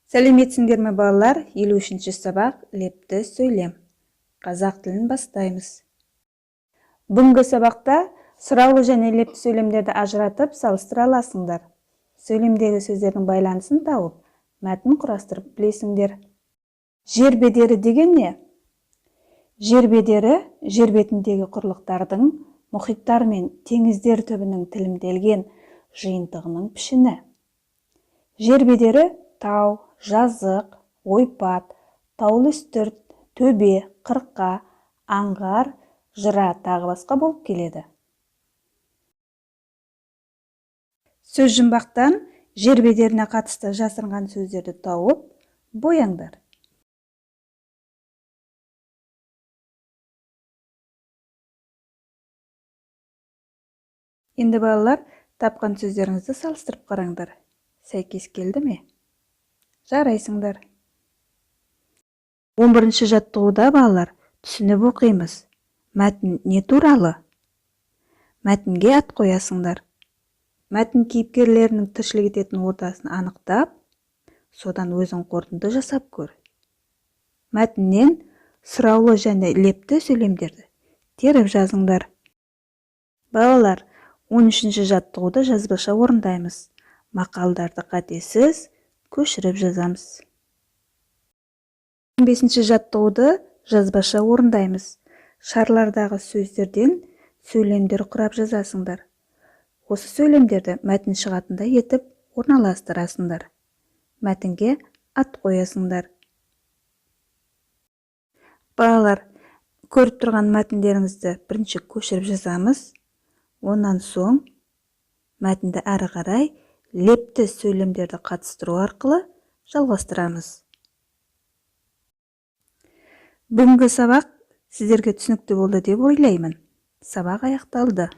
Сәлеметсіңдер ме балалар? 53-ші сабақ лепті сөйлем. Қазақ тілін бастаймыз. Бүгінгі сабақта сұраулы және лепті сөйлемдерді ажыратып салыстыра аласыңдар. Сөйлемдегі сөздердің байланысын тауып, мәтін құрастырып білесіңдер. Жер бедері деген не? Жер бедері жер бетіндегі құрлықтардың, мұхиттар мен теңіздер түбінің тілімделген жиынтығының пішіні. Жер бедері тау, жазық, ойпат, таулы үстірт, төбе, қырқа, аңғар, жыра тағы басқа болып келеді. Сөз жұмбақтан жер бедеріне қатысты жасырынған сөздерді тауып, бояңдар. Енді балалар, тапқан сөздеріңізді салыстырып қараңдар. Сәйкес келді ме? Жарайсыңдар. 11-ші жаттығуда балалар түсініп оқимыз. Мәтін не туралы? Мәтінге ат қоясыңдар. Мәтін кейіпкерлерінің тіршілік ететін ортасын анықтап, содан өзің қорытынды жасап көр. Мәтіннен сұраулы және лепті сөйлемдерді теріп жазыңдар. Балалар, 13-ші жаттығуды жазбаша орындаймыз. Мақалдарды қатесіз көшіріп жазамыз. 15-ші жаттығуды жазбаша орындаймыз. Шарлардағы сөздерден сөйлемдер құрап жазасыңдар. Осы сөйлемдерді мәтін шығатындай етіп орналастырасыңдар. Мәтінге ат қоясыңдар. Балалар, көріп тұрған мәтіндеріңізді бірінші көшіріп жазамыз. Онан соң мәтінді әрі қарай лепті сөйлемдерді қатыстыру арқылы жалғастырамыз. Бүгінгі сабақ сіздерге түсінікті болды деп ойлаймын. Сабақ аяқталды.